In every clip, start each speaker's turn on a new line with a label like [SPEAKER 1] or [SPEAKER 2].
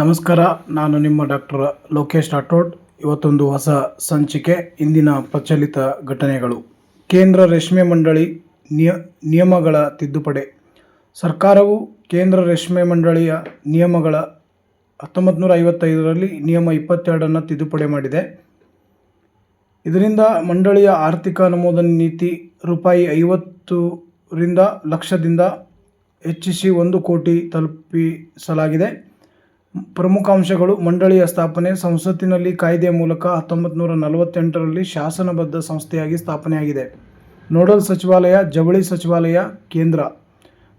[SPEAKER 1] ನಮಸ್ಕಾರ, ನಾನು ನಿಮ್ಮ ಡಾಕ್ಟರ್ ಲೋಕೇಶ್ ರಾಠೋಡ್. ಇವತ್ತೊಂದು ಹೊಸ ಸಂಚಿಕೆ. ಇಂದಿನ ಪ್ರಚಲಿತ ಘಟನೆಗಳು. ಕೇಂದ್ರ ರೇಷ್ಮೆ ಮಂಡಳಿ ನಿಯಮಗಳ ತಿದ್ದುಪಡಿ. ಸರ್ಕಾರವು ಕೇಂದ್ರ ರೇಷ್ಮೆ ಮಂಡಳಿಯ ನಿಯಮಗಳ 1955ರಲ್ಲಿ ನಿಯಮ 22 ತಿದ್ದುಪಡಿ ಮಾಡಿದೆ. ಇದರಿಂದ ಮಂಡಳಿಯ ಆರ್ಥಿಕ ಅನುಮೋದನೆ ನೀತಿ ₹50 ಲಕ್ಷದಿಂದ ಹೆಚ್ಚಿಸಿ 1 ಕೋಟಿ ತಲುಪಿಸಲಾಗಿದೆ. ಪ್ರಮುಖ ಅಂಶಗಳು: ಮಂಡಳಿಯ ಸ್ಥಾಪನೆ. ಸಂಸತ್ತಿನಲ್ಲಿ ಕಾಯ್ದೆಯ ಮೂಲಕ 1948ರಲ್ಲಿ ಶಾಸನಬದ್ಧ ಸಂಸ್ಥೆಯಾಗಿ ಸ್ಥಾಪನೆಯಾಗಿದೆ. ನೋಡಲ್ ಸಚಿವಾಲಯ: ಜವಳಿ ಸಚಿವಾಲಯ, ಕೇಂದ್ರ.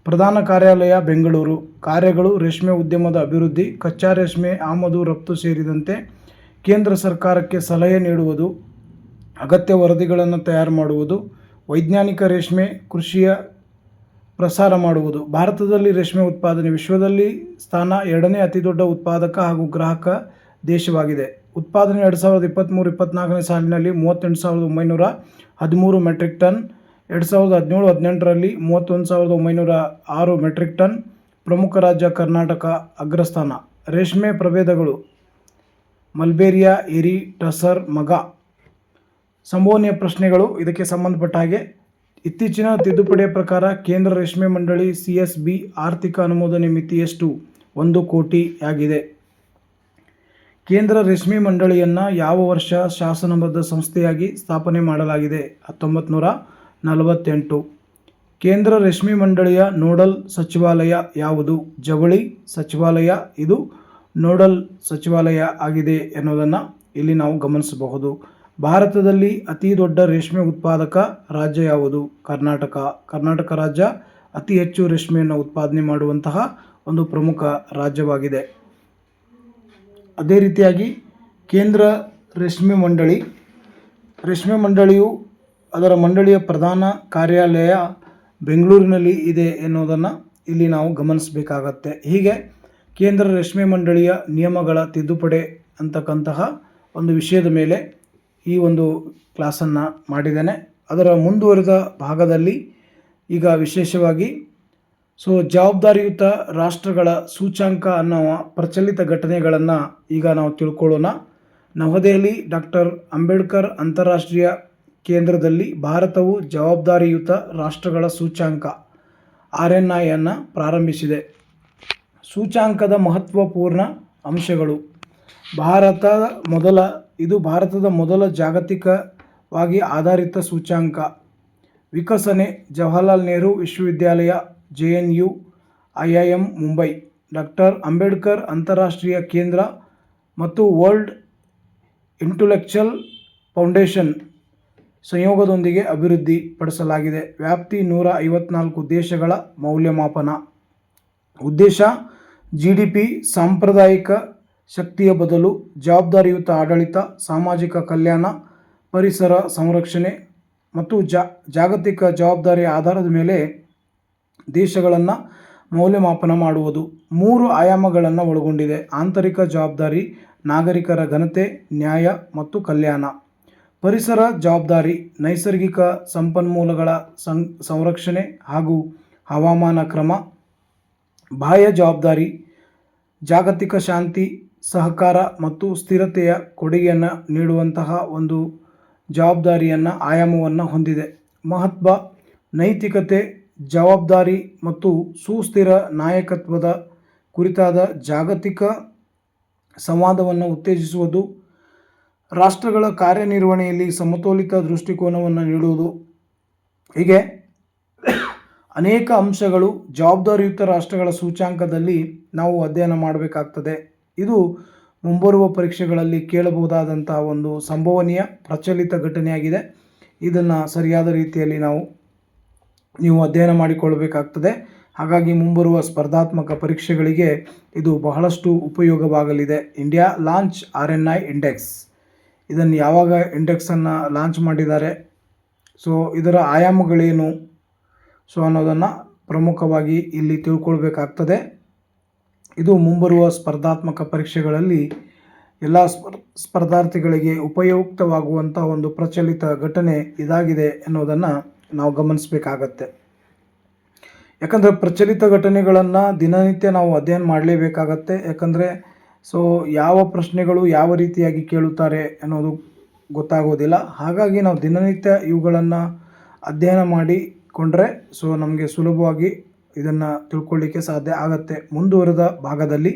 [SPEAKER 1] ಪ್ರಧಾನ ಕಾರ್ಯಾಲಯ ಬೆಂಗಳೂರು. ಕಾರ್ಯಗಳು: ರೇಷ್ಮೆ ಉದ್ಯಮದ ಅಭಿವೃದ್ಧಿ, ಕಚ್ಚಾ ರೇಷ್ಮೆ ಆಮದು ರಫ್ತು ಸೇರಿದಂತೆ ಕೇಂದ್ರ ಸರ್ಕಾರಕ್ಕೆ ಸಲಹೆ ನೀಡುವುದು, ಅಗತ್ಯ ವರದಿಗಳನ್ನು ತಯಾರು ಮಾಡುವುದು, ವೈಜ್ಞಾನಿಕ ರೇಷ್ಮೆ ಕೃಷಿಯ ಪ್ರಸಾರ ಮಾಡುವುದು. ಭಾರತದಲ್ಲಿ ರೇಷ್ಮೆ ಉತ್ಪಾದನೆ. ವಿಶ್ವದಲ್ಲಿ ಸ್ಥಾನ 2ನೇ ಅತಿದೊಡ್ಡ ಉತ್ಪಾದಕ ಹಾಗೂ ಗ್ರಾಹಕ ದೇಶವಾಗಿದೆ. ಉತ್ಪಾದನೆ 2023-24ನೇ ಸಾಲಿನಲ್ಲಿ 38,913 ಮೆಟ್ರಿಕ್ ಟನ್, 2017-18ರಲ್ಲಿ 31,906 ಮೆಟ್ರಿಕ್ ಟನ್. ಪ್ರಮುಖ ರಾಜ್ಯ ಕರ್ನಾಟಕ ಅಗ್ರಸ್ಥಾನ. ರೇಷ್ಮೆ ಪ್ರಭೇದಗಳು: ಮಲ್ಬೇರಿಯಾ, ಎರಿ, ಟಸರ್, ಮಗ. ಸಂಭವನೀಯ ಪ್ರಶ್ನೆಗಳು ಇದಕ್ಕೆ ಸಂಬಂಧಪಟ್ಟ ಹಾಗೆ: ಇತ್ತೀಚಿನ ತಿದ್ದುಪಡಿಯ ಪ್ರಕಾರ ಕೇಂದ್ರ ರೇಷ್ಮೆ ಮಂಡಳಿ CSB ಆರ್ಥಿಕ ಅನುಮೋದನೆ ಮಿತಿ ಎಷ್ಟು? 1 ಕೋಟಿಯಾಗಿದೆ. ಕೇಂದ್ರ ರೇಷ್ಮೆ ಮಂಡಳಿಯನ್ನು ಯಾವ ವರ್ಷ ಶಾಸನಬದ್ಧ ಸಂಸ್ಥೆಯಾಗಿ ಸ್ಥಾಪನೆ ಮಾಡಲಾಗಿದೆ? 1948. ಕೇಂದ್ರ ರೇಷ್ಮೆ ಮಂಡಳಿಯ ನೋಡಲ್ ಸಚಿವಾಲಯ ಯಾವುದು? ಜವಳಿ ಸಚಿವಾಲಯ. ಇದು ನೋಡಲ್ ಸಚಿವಾಲಯ ಆಗಿದೆ ಎನ್ನುವುದನ್ನು ಇಲ್ಲಿ ನಾವು ಗಮನಿಸಬಹುದು. ಭಾರತದಲ್ಲಿ ಅತಿ ದೊಡ್ಡ ರೇಷ್ಮೆ ಉತ್ಪಾದಕ ರಾಜ್ಯ ಯಾವುದು? ಕರ್ನಾಟಕ. ಕರ್ನಾಟಕ ರಾಜ್ಯ ಅತಿ ಹೆಚ್ಚು ರೇಷ್ಮೆಯನ್ನು ಉತ್ಪಾದನೆ ಮಾಡುವಂತಹ ಒಂದು ಪ್ರಮುಖ ರಾಜ್ಯವಾಗಿದೆ. ಅದೇ ರೀತಿಯಾಗಿ ಕೇಂದ್ರ ರೇಷ್ಮೆ ಮಂಡಳಿಯು ಅದರ ಮಂಡಳಿಯ ಪ್ರಧಾನ ಕಾರ್ಯಾಲಯ ಬೆಂಗಳೂರಿನಲ್ಲಿ ಇದೆ ಎನ್ನುವುದನ್ನು ಇಲ್ಲಿ ನಾವು ಗಮನಿಸಬೇಕಾಗತ್ತೆ. ಹೀಗೆ ಕೇಂದ್ರ ರೇಷ್ಮೆ ಮಂಡಳಿಯ ನಿಯಮಗಳ ತಿದ್ದುಪಡಿ ಅಂತಕ್ಕಂತಹ ಒಂದು ವಿಷಯದ ಮೇಲೆ ಈ ಒಂದು ಕ್ಲಾಸನ್ನು ಮಾಡಿದ್ದೇನೆ. ಅದರ ಮುಂದುವರಿದ ಭಾಗದಲ್ಲಿ ಈಗ ವಿಶೇಷವಾಗಿ ಜವಾಬ್ದಾರಿಯುತ ರಾಷ್ಟ್ರಗಳ ಸೂಚ್ಯಂಕ ಅನ್ನುವ ಪ್ರಚಲಿತ ಘಟನೆಗಳನ್ನು ಈಗ ನಾವು ತಿಳ್ಕೊಳ್ಳೋಣ. ನವದೆಹಲಿ ಡಾಕ್ಟರ್ ಅಂಬೇಡ್ಕರ್ ಅಂತಾರಾಷ್ಟ್ರೀಯ ಕೇಂದ್ರದಲ್ಲಿ ಭಾರತವು ಜವಾಬ್ದಾರಿಯುತ ರಾಷ್ಟ್ರಗಳ ಸೂಚ್ಯಂಕ RNIಯನ್ನು ಪ್ರಾರಂಭಿಸಿದೆ. ಸೂಚ್ಯಂಕದ ಮಹತ್ವಪೂರ್ಣ ಅಂಶಗಳು: ಇದು ಭಾರತದ ಮೊದಲ ಜಾಗತಿಕವಾಗಿ ಆಧಾರಿತ ಸೂಚ್ಯಂಕ. ವಿಕಸನೆ: ಜವಾಹರಲಾಲ್ ನೆಹರು ವಿಶ್ವವಿದ್ಯಾಲಯ, JNU, IIM Mumbai, doctor Ambedkar ಅಂತಾರಾಷ್ಟ್ರೀಯ ಕೇಂದ್ರ ಮತ್ತು ವರ್ಲ್ಡ್ ಇಂಟೆಲೆಕ್ಚುಯಲ್ ಫೌಂಡೇಶನ್ ಸಂಯೋಗದೊಂದಿಗೆ ಅಭಿವೃದ್ಧಿ ಪಡಿಸಲಾಗಿದೆ. ವ್ಯಾಪ್ತಿ: 154 ದೇಶಗಳ. ಮೌಲ್ಯಮಾಪನ. ಉದ್ದೇಶ: GDP, ಸಾಂಪ್ರದಾಯಿಕ ಶಕ್ತಿಯ ಬದಲು ಜವಾಬ್ದಾರಿಯುತ ಆಡಳಿತ, ಸಾಮಾಜಿಕ ಕಲ್ಯಾಣ, ಪರಿಸರ ಸಂರಕ್ಷಣೆ ಮತ್ತು ಜಾಗತಿಕ ಜವಾಬ್ದಾರಿಯ ಆಧಾರದ ಮೇಲೆ ದೇಶಗಳನ್ನು ಮೌಲ್ಯಮಾಪನ ಮಾಡುವುದು. 3 ಆಯಾಮಗಳನ್ನು ಒಳಗೊಂಡಿದೆ: ಆಂತರಿಕ ಜವಾಬ್ದಾರಿ, ನಾಗರಿಕರ ಘನತೆ, ನ್ಯಾಯ ಮತ್ತು ಕಲ್ಯಾಣ. ಪರಿಸರ ಜವಾಬ್ದಾರಿ: ನೈಸರ್ಗಿಕ ಸಂಪನ್ಮೂಲಗಳ ಸಂರಕ್ಷಣೆ ಹಾಗೂ ಹವಾಮಾನ ಕ್ರಮ. ಬಾಹ್ಯ ಜವಾಬ್ದಾರಿ: ಜಾಗತಿಕ ಶಾಂತಿ, ಸಹಕಾರ ಮತ್ತು ಸ್ಥಿರತೆಯ ಕೊಡುಗೆಯನ್ನು ನೀಡುವಂತಹ ಒಂದು ಆಯಾಮವನ್ನು ಹೊಂದಿದೆ. ಮಹತ್ವ: ನೈತಿಕತೆ, ಜವಾಬ್ದಾರಿ ಮತ್ತು ಸುಸ್ಥಿರ ನಾಯಕತ್ವದ ಕುರಿತಾದ ಜಾಗತಿಕ ಸಂವಾದವನ್ನು ಉತ್ತೇಜಿಸುವುದು. ರಾಷ್ಟ್ರಗಳ ಕಾರ್ಯನಿರ್ವಹಣೆಯಲ್ಲಿ ಸಮತೋಲಿತ ದೃಷ್ಟಿಕೋನವನ್ನು ನೀಡುವುದು. ಹೀಗೆ ಅನೇಕ ಅಂಶಗಳು ಜವಾಬ್ದಾರಿಯುತ ರಾಷ್ಟ್ರಗಳ ಸೂಚ್ಯಂಕದಲ್ಲಿ ನಾವು ಅಧ್ಯಯನ ಮಾಡಬೇಕಾಗ್ತದೆ. ಇದು ಮುಂಬರುವ ಪರೀಕ್ಷೆಗಳಲ್ಲಿ ಕೇಳಬಹುದಾದಂತಹ ಒಂದು ಸಂಭವನೀಯ ಪ್ರಚಲಿತ ಘಟನೆಯಾಗಿದೆ. ಇದನ್ನು ಸರಿಯಾದ ರೀತಿಯಲ್ಲಿ ನೀವು ಅಧ್ಯಯನ ಮಾಡಿಕೊಳ್ಳಬೇಕಾಗ್ತದೆ. ಹಾಗಾಗಿ ಮುಂಬರುವ ಸ್ಪರ್ಧಾತ್ಮಕ ಪರೀಕ್ಷೆಗಳಿಗೆ ಇದು ಬಹಳಷ್ಟು ಉಪಯೋಗವಾಗಲಿದೆ. India launch RNI index. ಇದನ್ನು ಯಾವಾಗ ಇಂಡೆಕ್ಸನ್ನು ಲಾಂಚ್ ಮಾಡಿದ್ದಾರೆ, ಇದರ ಆಯಾಮಗಳೇನು ಅನ್ನೋದನ್ನು ಪ್ರಮುಖವಾಗಿ ಇಲ್ಲಿ ತಿಳ್ಕೊಳ್ಬೇಕಾಗ್ತದೆ. ಇದು ಮುಂಬರುವ ಸ್ಪರ್ಧಾತ್ಮಕ ಪರೀಕ್ಷೆಗಳಲ್ಲಿ ಎಲ್ಲ ಸ್ಪರ್ಧಾರ್ಥಿಗಳಿಗೆ ಉಪಯುಕ್ತವಾಗುವಂಥ ಒಂದು ಪ್ರಚಲಿತ ಘಟನೆ ಇದಾಗಿದೆ ಎನ್ನುವುದನ್ನು ನಾವು ಗಮನಿಸಬೇಕಾಗತ್ತೆ. ಯಾಕಂದರೆ ಪ್ರಚಲಿತ ಘಟನೆಗಳನ್ನು ದಿನನಿತ್ಯ ನಾವು ಅಧ್ಯಯನ ಮಾಡಲೇಬೇಕಾಗತ್ತೆ. ಯಾಕಂದರೆ ಸೊ ಯಾವ ಪ್ರಶ್ನೆಗಳು ಯಾವ ರೀತಿಯಾಗಿ ಕೇಳುತ್ತಾರೆ ಅನ್ನೋದು ಗೊತ್ತಾಗೋದಿಲ್ಲ. ಹಾಗಾಗಿ ನಾವು ದಿನನಿತ್ಯ ಇವುಗಳನ್ನು ಅಧ್ಯಯನ ಮಾಡಿಕೊಂಡ್ರೆ ಸೊ ನಮಗೆ ಸುಲಭವಾಗಿ ಇದನ್ನು ತಿಳ್ಕೊಳ್ಳಿಕ್ಕೆ ಸಾಧ್ಯ ಆಗುತ್ತೆ. ಮುಂದುವರೆದ ಭಾಗದಲ್ಲಿ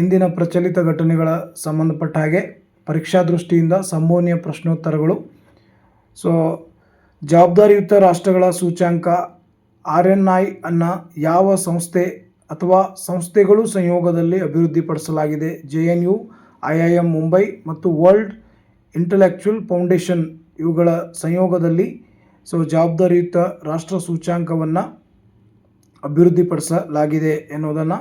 [SPEAKER 1] ಇಂದಿನ ಪ್ರಚಲಿತ ಘಟನೆಗಳ ಸಂಬಂಧಪಟ್ಟ ಹಾಗೆ ಪರೀಕ್ಷಾ ದೃಷ್ಟಿಯಿಂದ ಸಂಭವನೀಯ ಪ್ರಶ್ನೋತ್ತರಗಳು. ಸೊ ಜವಾಬ್ದಾರಿಯುತ ರಾಷ್ಟ್ರಗಳ ಸೂಚ್ಯಂಕ RNI ಅನ್ನು ಯಾವ ಸಂಸ್ಥೆ ಅಥವಾ ಸಂಸ್ಥೆಗಳು ಸಂಯೋಗದಲ್ಲಿ ಅಭಿವೃದ್ಧಿಪಡಿಸಲಾಗಿದೆ? JNU, IIM ಮುಂಬೈ ಮತ್ತು ವರ್ಲ್ಡ್ ಇಂಟಲೆಕ್ಚುಯಲ್ ಫೌಂಡೇಶನ್ ಇವುಗಳ ಸಂಯೋಗದಲ್ಲಿ ಸೊ ಜವಾಬ್ದಾರಿಯುತ ರಾಷ್ಟ್ರ ಸೂಚ್ಯಂಕವನ್ನು ಅಭಿವೃದ್ಧಿಪಡಿಸಲಾಗಿದೆ ಎನ್ನುವುದನ್ನು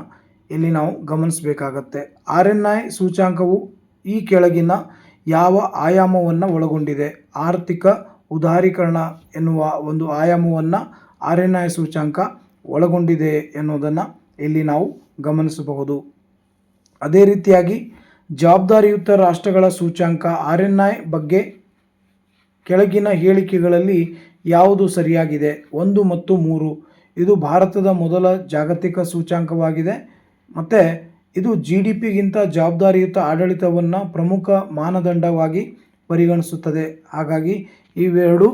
[SPEAKER 1] ಇಲ್ಲಿ ನಾವು ಗಮನಿಸಬೇಕಾಗತ್ತೆ. RNI ಸೂಚ್ಯಂಕವು ಈ ಕೆಳಗಿನ ಯಾವ ಆಯಾಮವನ್ನು ಒಳಗೊಂಡಿದೆ? ಆರ್ಥಿಕ ಉದಾರೀಕರಣ ಎನ್ನುವ ಒಂದು ಆಯಾಮವನ್ನು RNI ಸೂಚ್ಯಂಕ ಒಳಗೊಂಡಿದೆ ಎನ್ನುವುದನ್ನು ಇಲ್ಲಿ ನಾವು ಗಮನಿಸಬಹುದು. ಅದೇ ರೀತಿಯಾಗಿ ಜವಾಬ್ದಾರಿಯುತ ರಾಷ್ಟ್ರಗಳ ಸೂಚ್ಯಂಕ RNI ಬಗ್ಗೆ ಕೆಳಗಿನ ಹೇಳಿಕೆಗಳಲ್ಲಿ ಯಾವುದು ಸರಿಯಾಗಿದೆ? 1 ಮತ್ತು 3 ಇದು ಭಾರತದ ಮೊದಲ ಜಾಗತಿಕ ಸೂಚ್ಯಂಕವಾಗಿದೆ ಮತ್ತು ಇದು GDPಗಿಂತ ಜವಾಬ್ದಾರಿಯುತ ಆಡಳಿತವನ್ನು ಪ್ರಮುಖ ಮಾನದಂಡವಾಗಿ ಪರಿಗಣಿಸುತ್ತದೆ. ಹಾಗಾಗಿ ಇವೆರಡು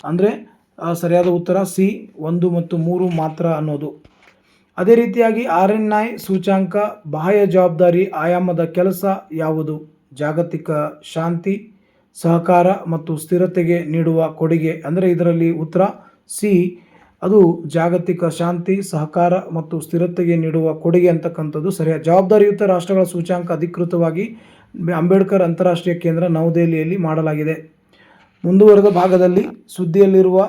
[SPEAKER 1] ಅಂದರೆ ಸರಿಯಾದ ಉತ್ತರ C 1 ಮತ್ತು 3 ಮಾತ್ರ ಅನ್ನೋದು. ಅದೇ ರೀತಿಯಾಗಿ RNI ಸೂಚ್ಯಂಕ ಬಾಹ್ಯ ಜವಾಬ್ದಾರಿ ಆಯಾಮದ ಕೆಲಸ ಯಾವುದು? ಜಾಗತಿಕ ಶಾಂತಿ, ಸಹಕಾರ ಮತ್ತು ಸ್ಥಿರತೆಗೆ ನೀಡುವ ಕೊಡುಗೆ. ಅಂದರೆ ಇದರಲ್ಲಿ ಉತ್ತರ C, ಅದು ಜಾಗತಿಕ ಶಾಂತಿ, ಸಹಕಾರ ಮತ್ತು ಸ್ಥಿರತೆಗೆ ನೀಡುವ ಕೊಡುಗೆ ಅಂತಕ್ಕಂಥದ್ದು ಸರಿಯಾದ. ಜವಾಬ್ದಾರಿಯುತ ರಾಷ್ಟ್ರಗಳ ಸೂಚ್ಯಂಕ ಅಧಿಕೃತವಾಗಿ ಅಂಬೇಡ್ಕರ್ ಅಂತಾರಾಷ್ಟ್ರೀಯ ಕೇಂದ್ರ ನವದೆಹಲಿಯಲ್ಲಿ ಮಾಡಲಾಗಿದೆ. ಮುಂದುವರೆದ ಭಾಗದಲ್ಲಿ ಸುದ್ದಿಯಲ್ಲಿರುವ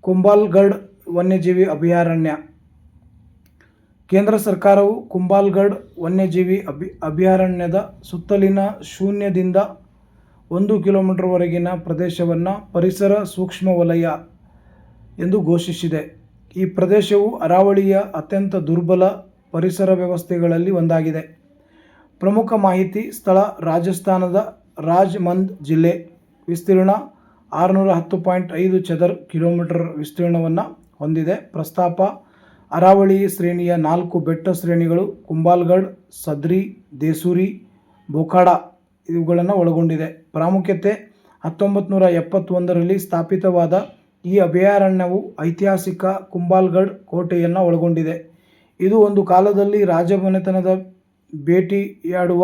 [SPEAKER 1] ಕುಂಭಲ್ಗಢ್ ವನ್ಯಜೀವಿ ಅಭಯಾರಣ್ಯ. ಕೇಂದ್ರ ಸರ್ಕಾರವು ಕುಂಭಲ್ಗಢ್ ವನ್ಯಜೀವಿ ಅಭಯಾರಣ್ಯದ ಸುತ್ತಲಿನ ಶೂನ್ಯದಿಂದ 1 ಕಿಲೋಮೀಟರ್ವರೆಗಿನ ಪ್ರದೇಶವನ್ನು ಪರಿಸರ ಸೂಕ್ಷ್ಮ ವಲಯ ಎಂದು ಘೋಷಿಸಿದೆ. ಈ ಪ್ರದೇಶವು ಅರಾವಳಿಯ ಅತ್ಯಂತ ದುರ್ಬಲ ಪರಿಸರ ವ್ಯವಸ್ಥೆಗಳಲ್ಲಿ ಒಂದಾಗಿದೆ. ಪ್ರಮುಖ ಮಾಹಿತಿ ಸ್ಥಳ ರಾಜಸ್ಥಾನದ ರಾಜಮಂದ್ ಜಿಲ್ಲೆ. ವಿಸ್ತೀರ್ಣ 610.5 ಚದರ ಕಿಲೋಮೀಟರ್ ವಿಸ್ತೀರ್ಣವನ್ನು ಹೊಂದಿದೆ. ಪ್ರಸ್ತಾಪ ಅರಾವಳಿ ಶ್ರೇಣಿಯ 4 ಬೆಟ್ಟ ಶ್ರೇಣಿಗಳು ಕುಂಭಲ್ಗಢ್, ಸದ್ರಿ, ದೇಸೂರಿ, ಬೋಖಾಡ ಇವುಗಳನ್ನು ಒಳಗೊಂಡಿದೆ. ಪ್ರಾಮುಖ್ಯತೆ 1971ರಲ್ಲಿ ಸ್ಥಾಪಿತವಾದ ಈ ಅಭಯಾರಣ್ಯವು ಐತಿಹಾಸಿಕ ಕುಂಭಲ್ಗಢ್ ಕೋಟೆಯನ್ನು ಒಳಗೊಂಡಿದೆ. ಇದು ಒಂದು ಕಾಲದಲ್ಲಿ ರಾಜಮನೆತನದ ಭೇಟಿಯಾಡುವ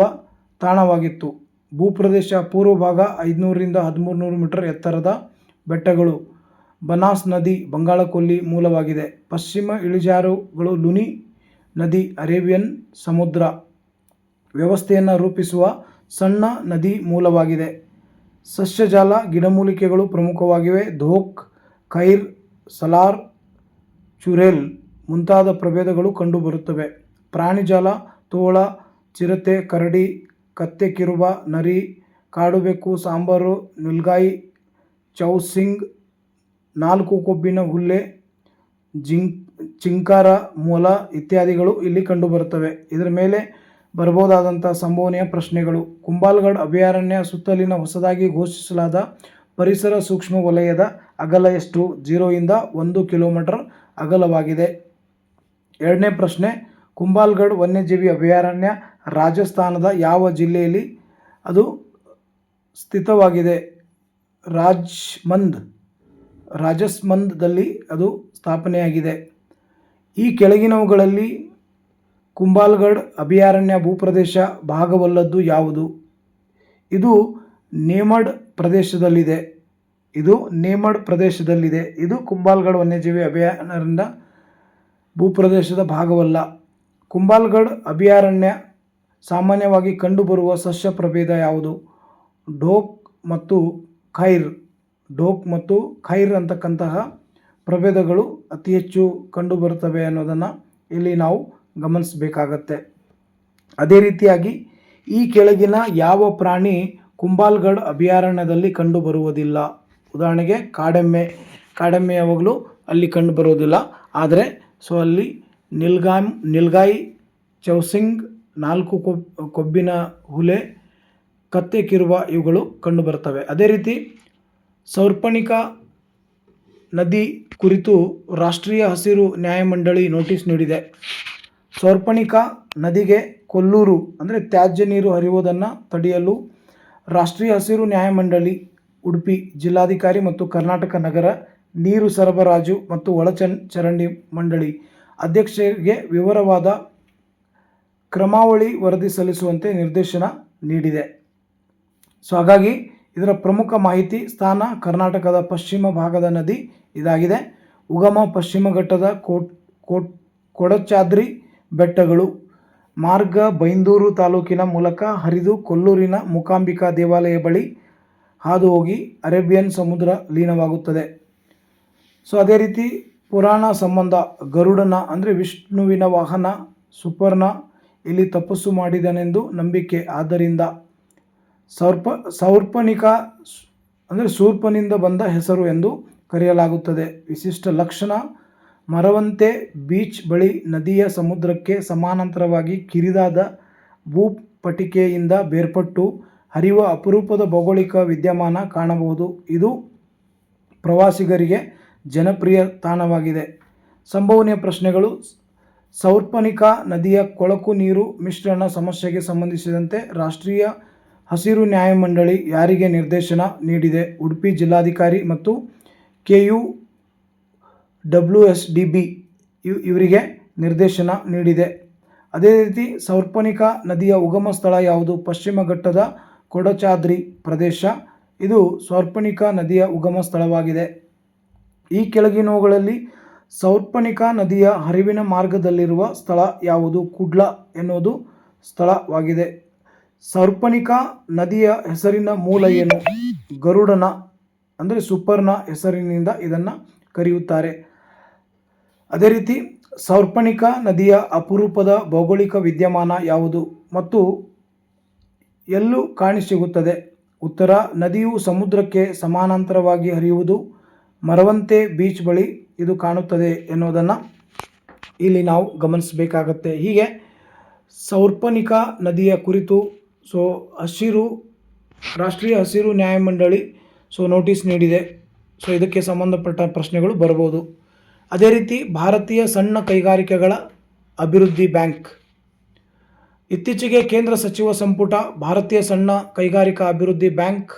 [SPEAKER 1] ತಾಣವಾಗಿತ್ತು. ಭೂಪ್ರದೇಶ ಪೂರ್ವ ಭಾಗ 500ರಿಂದ 1300 ಮೀಟರ್ ಎತ್ತರದ ಬೆಟ್ಟಗಳು. ಬನಾಸ್ ನದಿ ಬಂಗಾಳಕೊಲ್ಲಿ ಮೂಲವಾಗಿದೆ. ಪಶ್ಚಿಮ ಇಳಿಜಾರುಗಳು ಲುನಿ ನದಿ ಅರೇಬಿಯನ್ ಸಮುದ್ರ ವ್ಯವಸ್ಥೆಯನ್ನು ರೂಪಿಸುವ ಸಣ್ಣ ನದಿ ಮೂಲವಾಗಿದೆ. ಸಸ್ಯಜಾಲ ಗಿಡಮೂಲಿಕೆಗಳು ಪ್ರಮುಖವಾಗಿವೆ. ಧೋಕ್, ಖೈರ್, ಸಲಾರ್, ಚುರೇಲ್ ಮುಂತಾದ ಪ್ರಭೇದಗಳು ಕಂಡುಬರುತ್ತವೆ. ಪ್ರಾಣಿಜಾಲ ತೋಳ, ಚಿರತೆ, ಕರಡಿ, ಕತ್ತೆ ಕಿರುಬ, ನರಿ, ಕಾಡುಬೆಕ್ಕು, ಸಾಂಬಾರು, ನಿಲ್ಗಾಯಿ, ಚೌಸಿಂಗ್, 4 ಕೊಬ್ಬಿನ ಹುಲ್ಲೆ, ಚಿಂಕಾರ, ಮೊಲ ಇತ್ಯಾದಿಗಳು ಇಲ್ಲಿ ಕಂಡುಬರುತ್ತವೆ. ಇದರ ಮೇಲೆ ಬರಬಹುದಾದಂಥ ಸಂಭವನೀಯ ಪ್ರಶ್ನೆಗಳು. ಕುಂಭಲ್ಗಢ್ ಅಭಯಾರಣ್ಯ ಸುತ್ತಲಿನ ಹೊಸದಾಗಿ ಘೋಷಿಸಲಾದ ಪರಿಸರ ಸೂಕ್ಷ್ಮ ವಲಯದ ಅಗಲ ಎಷ್ಟು? 0 ಇಂದ 1 ಕಿಲೋಮೀಟರ್ ಅಗಲವಾಗಿದೆ. ಎರಡನೇ ಪ್ರಶ್ನೆ, ಕುಂಭಲ್ಗಢ್ ವನ್ಯಜೀವಿ ಅಭಯಾರಣ್ಯ ರಾಜಸ್ಥಾನದ ಯಾವ ಜಿಲ್ಲೆಯಲ್ಲಿ ಅದು ಸ್ಥಿತವಾಗಿದೆ? ರಾಜಸ್ಮಂದ್ದಲ್ಲಿ ಅದು ಸ್ಥಾಪನೆಯಾಗಿದೆ. ಈ ಕೆಳಗಿನವುಗಳಲ್ಲಿ ಕುಂಭಲ್ಗಢ್ ಅಭಯಾರಣ್ಯ ಭೂಪ್ರದೇಶ ಭಾಗವಲ್ಲದ್ದು ಯಾವುದು? ಇದು ನೇಮಡ್ ಪ್ರದೇಶದಲ್ಲಿದೆ. ಇದು ಕುಂಭಲ್ಗಢ್ ವನ್ಯಜೀವಿ ಅಭಯಾರಣ್ಯದ ಭೂಪ್ರದೇಶದ ಭಾಗವಲ್ಲ. ಕುಂಭಲ್ಗಢ್ ಅಭಯಾರಣ್ಯ ಸಾಮಾನ್ಯವಾಗಿ ಕಂಡುಬರುವ ಸಸ್ಯ ಪ್ರಭೇದ ಯಾವುದು? ಢೋಕ್ ಮತ್ತು ಖೈರ್ ಅಂತಕ್ಕಂತಹ ಪ್ರಭೇದಗಳು ಅತಿ ಹೆಚ್ಚು ಕಂಡುಬರುತ್ತವೆ ಅನ್ನೋದನ್ನು ಇಲ್ಲಿ ನಾವು ಗಮನಿಸಬೇಕಾಗತ್ತೆ. ಅದೇ ರೀತಿಯಾಗಿ ಈ ಕೆಳಗಿನ ಯಾವ ಪ್ರಾಣಿ ಕುಂಭಲ್ಗಢ್ ಅಭಯಾರಣ್ಯದಲ್ಲಿ ಕಂಡುಬರುವುದಿಲ್ಲ? ಉದಾಹರಣೆಗೆ ಕಾಡೆಮ್ಮೆ ಯಾವಾಗಲೂ ಅಲ್ಲಿ ಕಂಡುಬರುವುದಿಲ್ಲ. ಆದರೆ ಅಲ್ಲಿ ನಿಲ್ಗಾಯಿ, ಚೌಸಿಂಗ್, 4 ಕೊಬ್ಬಿನ ಹುಲೆ, ಕತ್ತೆ ಕಿರುಬ ಇವುಗಳು ಕಂಡುಬರ್ತವೆ. ಅದೇ ರೀತಿ ಸೌರ್ಪಣಿಕಾ ನದಿ ಕುರಿತು ರಾಷ್ಟ್ರೀಯ ಹಸಿರು ನ್ಯಾಯಮಂಡಳಿ ನೋಟಿಸ್ ನೀಡಿದೆ. ಶೂರ್ಪಣಿಖಾ ನದಿಗೆ ಕೊಲ್ಲೂರು ಅಂದರೆ ತ್ಯಾಜ್ಯ ನೀರು ಹರಿಯುವುದನ್ನು ತಡೆಯಲು ರಾಷ್ಟ್ರೀಯ ಹಸಿರು ನ್ಯಾಯಮಂಡಳಿ ಉಡುಪಿ ಜಿಲ್ಲಾಧಿಕಾರಿ ಮತ್ತು ಕರ್ನಾಟಕ ನಗರ ನೀರು ಸರಬರಾಜು ಮತ್ತು ಒಳಚರಂಡಿ ಮಂಡಳಿ ಅಧ್ಯಕ್ಷರಿಗೆ ವಿವರವಾದ ಕ್ರಮಾವಳಿ ವರದಿ ಸಲ್ಲಿಸುವಂತೆ ನಿರ್ದೇಶನ ನೀಡಿದೆ. ಸೊ ಹಾಗಾಗಿ ಇದರ ಪ್ರಮುಖ ಮಾಹಿತಿ ಸ್ಥಾನ ಕರ್ನಾಟಕದ ಪಶ್ಚಿಮ ಭಾಗದ ನದಿ ಇದಾಗಿದೆ. ಉಗಮ ಪಶ್ಚಿಮ ಘಟ್ಟದ ಕೊಡಚಾದ್ರಿ ಬೆಟ್ಟಗಳು, ಮಾರ್ಗ ಬೈಂದೂರು ತಾಲೂಕಿನ ಮೂಲಕ ಹರಿದು ಕೊಲ್ಲೂರಿನ ಮೂಕಾಂಬಿಕಾ ದೇವಾಲಯ ಬಳಿ ಹಾದು ಹೋಗಿ ಅರೇಬಿಯನ್ ಸಮುದ್ರ ಲೀನವಾಗುತ್ತದೆ. ಸೊ ಅದೇ ರೀತಿ ಪುರಾಣ ಸಂಬಂಧ ಗರುಡನ ಅಂದರೆ ವಿಷ್ಣುವಿನ ವಾಹನ ಸುಪರ್ಣ ಇಲ್ಲಿ ತಪಸ್ಸು ಮಾಡಿದನೆಂದು ನಂಬಿಕೆ. ಆದ್ದರಿಂದ ಶೂರ್ಪಣಿಖಾ ಅಂದರೆ ಶೂರ್ಪನಿಂದ ಬಂದ ಹೆಸರು ಎಂದು ಕರೆಯಲಾಗುತ್ತದೆ. ವಿಶಿಷ್ಟ ಲಕ್ಷಣ ಮರವಂತೆ ಬೀಚ್ ಬಳಿ ನದಿಯ ಸಮುದ್ರಕ್ಕೆ ಸಮಾನಾಂತರವಾಗಿ ಕಿರಿದಾದ ಭೂಪಟಿಕೆಯಿಂದ ಬೇರ್ಪಟ್ಟು ಹರಿಯುವ ಅಪರೂಪದ ಭೌಗೋಳಿಕ ವಿದ್ಯಮಾನ ಕಾಣಬಹುದು. ಇದು ಪ್ರವಾಸಿಗರಿಗೆ ಜನಪ್ರಿಯ ತಾಣವಾಗಿದೆ. ಸಂಭವನೀಯ ಪ್ರಶ್ನೆಗಳು: ಶೂರ್ಪಣಿಖಾ ನದಿಯ ಕೊಳಕು ನೀರು ಮಿಶ್ರಣ ಸಮಸ್ಯೆಗೆ ಸಂಬಂಧಿಸಿದಂತೆ ರಾಷ್ಟ್ರೀಯ ಹಸಿರು ನ್ಯಾಯಮಂಡಳಿ ಯಾರಿಗೆ ನಿರ್ದೇಶನ ನೀಡಿದೆ? ಉಡುಪಿ ಜಿಲ್ಲಾಧಿಕಾರಿ ಮತ್ತು KUWSDB ಇವರಿಗೆ ನಿರ್ದೇಶನ ನೀಡಿದೆ. ಅದೇ ರೀತಿ ಶೂರ್ಪಣಿಖಾ ನದಿಯ ಉಗಮ ಸ್ಥಳ ಯಾವುದು? ಪಶ್ಚಿಮ ಘಟ್ಟದ ಕೊಡಚಾದ್ರಿ ಪ್ರದೇಶ ಇದು ಶೂರ್ಪಣಿಖಾ ನದಿಯ ಉಗಮ ಸ್ಥಳವಾಗಿದೆ. ಈ ಕೆಳಗಿನವುಗಳಲ್ಲಿ ಶೂರ್ಪಣಿಖಾ ನದಿಯ ಹರಿವಿನ ಮಾರ್ಗದಲ್ಲಿರುವ ಸ್ಥಳ ಯಾವುದು? ಕುಡ್ಲ ಎನ್ನುವುದು ಸ್ಥಳವಾಗಿದೆ. ಶೂರ್ಪಣಿಖಾ ನದಿಯ ಹೆಸರಿನ ಮೂಲ ಏನು? ಗರುಡನ ಅಂದರೆ ಸುಪರ್ಣ ಹೆಸರಿನಿಂದ ಇದನ್ನು ಕರೆಯುತ್ತಾರೆ. ಅದೇ ರೀತಿ ಶೂರ್ಪಣಿಖಾ ನದಿಯ ಅಪರೂಪದ ಭೌಗೋಳಿಕ ವಿದ್ಯಮಾನ ಯಾವುದು ಮತ್ತು ಎಲ್ಲೂ ಕಾಣಸಿಗುತ್ತದೆ? ಉತ್ತರ: ನದಿಯು ಸಮುದ್ರಕ್ಕೆ ಸಮಾನಾಂತರವಾಗಿ ಹರಿಯುವುದು ಮರವಂತೆ ಬೀಚ್ ಬಳಿ ಇದು ಕಾಣುತ್ತದೆ ಎನ್ನುವುದನ್ನು ಇಲ್ಲಿ ನಾವು ಗಮನಿಸಬೇಕಾಗತ್ತೆ. ಹೀಗೆ ಶೂರ್ಪಣಿಖಾ ನದಿಯ ಕುರಿತು ರಾಷ್ಟ್ರೀಯ ಹಸಿರು ನ್ಯಾಯಮಂಡಳಿ ನೋಟಿಸ್ ನೀಡಿದೆ. ಇದಕ್ಕೆ ಸಂಬಂಧಪಟ್ಟ ಪ್ರಶ್ನೆಗಳು ಬರಬಹುದು. ಅದೇ ರೀತಿ ಭಾರತೀಯ ಸಣ್ಣ ಕೈಗಾರಿಕೆಗಳ ಅಭಿವೃದ್ಧಿ ಬ್ಯಾಂಕ್ ಇತ್ತೀಚೆಗೆ ಕೇಂದ್ರ ಸಚಿವ ಸಂಪುಟ ಭಾರತೀಯ ಸಣ್ಣ ಕೈಗಾರಿಕಾ ಅಭಿವೃದ್ಧಿ ಬ್ಯಾಂಕ್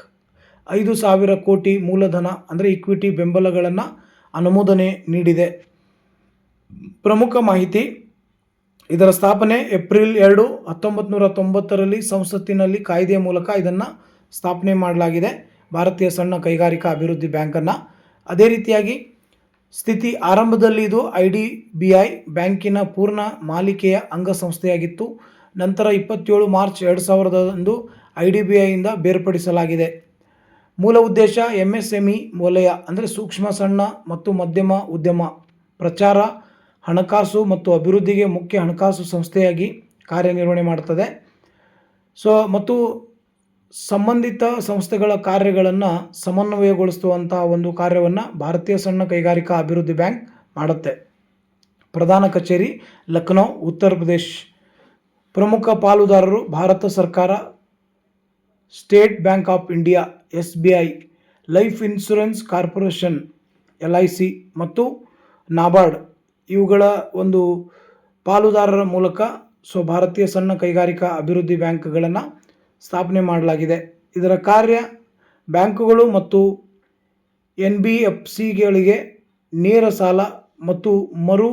[SPEAKER 1] 5,000 ಕೋಟಿ ಮೂಲಧನ ಅಂದರೆ ಈಕ್ವಿಟಿ ಬೆಂಬಲಗಳನ್ನು ಅನುಮೋದನೆ ನೀಡಿದೆ. ಪ್ರಮುಖ ಮಾಹಿತಿ: ಇದರ ಸ್ಥಾಪನೆ ಏಪ್ರಿಲ್ 2, 1990ರಲ್ಲಿ ಸಂಸತ್ತಿನಲ್ಲಿ ಕಾಯ್ದೆಯ ಮೂಲಕ ಇದನ್ನು ಸ್ಥಾಪನೆ ಮಾಡಲಾಗಿದೆ, ಭಾರತೀಯ ಸಣ್ಣ ಕೈಗಾರಿಕಾ ಅಭಿವೃದ್ಧಿ ಬ್ಯಾಂಕನ್ನು. ಅದೇ ರೀತಿಯಾಗಿ ಸ್ಥಿತಿ ಆರಂಭದಲ್ಲಿ ಇದು IDBI ಬ್ಯಾಂಕಿನ ಪೂರ್ಣ ಮಾಲಿಕೆಯ ಅಂಗಸಂಸ್ಥೆಯಾಗಿತ್ತು. ನಂತರ 27 ಮಾರ್ಚ್ 2000 IDBIಯಿಂದ ಬೇರ್ಪಡಿಸಲಾಗಿದೆ. ಮೂಲ ಉದ್ದೇಶ MSME ವಲಯ ಅಂದರೆ ಸೂಕ್ಷ್ಮ ಸಣ್ಣ ಮತ್ತು ಮಧ್ಯಮ ಉದ್ಯಮ ಪ್ರಚಾರ, ಹಣಕಾಸು ಮತ್ತು ಅಭಿವೃದ್ಧಿಗೆ ಮುಖ್ಯ ಹಣಕಾಸು ಸಂಸ್ಥೆಯಾಗಿ ಕಾರ್ಯನಿರ್ವಹಣೆ ಮಾಡುತ್ತದೆ. ಮತ್ತು ಸಂಬಂಧಿತ ಸಂಸ್ಥೆಗಳ ಕಾರ್ಯಗಳನ್ನು ಸಮನ್ವಯಗೊಳಿಸುವಂತಹ ಒಂದು ಕಾರ್ಯವನ್ನು ಭಾರತೀಯ ಸಣ್ಣ ಕೈಗಾರಿಕಾ ಅಭಿವೃದ್ಧಿ ಬ್ಯಾಂಕ್ ಮಾಡುತ್ತೆ. ಪ್ರಧಾನ ಕಚೇರಿ ಲಕ್ನೋ, ಉತ್ತರ ಪ್ರದೇಶ್. ಪ್ರಮುಖ ಪಾಲುದಾರರು ಭಾರತ ಸರ್ಕಾರ, state bank of India SBI, life insurance corporation LIC ಮತ್ತು ನಾಬಾರ್ಡ್. ಇವುಗಳ ಒಂದು ಪಾಲುದಾರರ ಮೂಲಕ ಭಾರತೀಯ ಸಣ್ಣ ಕೈಗಾರಿಕಾ ಅಭಿವೃದ್ಧಿ ಬ್ಯಾಂಕ್ಗಳನ್ನು ಸ್ಥಾಪನೆ ಮಾಡಲಾಗಿದೆ. ಇದರ ಕಾರ್ಯ ಬ್ಯಾಂಕುಗಳು ಮತ್ತು NBFCಗಳಿಗೆ ನೇರ ಸಾಲ ಮತ್ತು ಮರು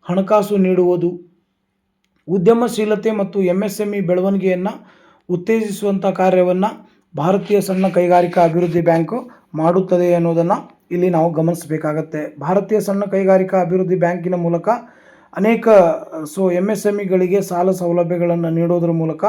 [SPEAKER 1] ಹಣಕಾಸು ನೀಡುವುದು, ಉದ್ಯಮಶೀಲತೆ ಮತ್ತು MSME ಬೆಳವಣಿಗೆಯನ್ನು ಉತ್ತೇಜಿಸುವಂಥ ಕಾರ್ಯವನ್ನು ಭಾರತೀಯ ಸಣ್ಣ ಕೈಗಾರಿಕಾ ಅಭಿವೃದ್ಧಿ ಬ್ಯಾಂಕು ಮಾಡುತ್ತದೆ ಅನ್ನೋದನ್ನು ಇಲ್ಲಿ ನಾವು ಗಮನಿಸಬೇಕಾಗತ್ತೆ. ಭಾರತೀಯ ಸಣ್ಣ ಕೈಗಾರಿಕಾ ಅಭಿವೃದ್ಧಿ ಬ್ಯಾಂಕಿನ ಮೂಲಕ ಅನೇಕ MSMEಗಳಿಗೆ ಸಾಲ ಸೌಲಭ್ಯಗಳನ್ನು ನೀಡೋದ್ರ ಮೂಲಕ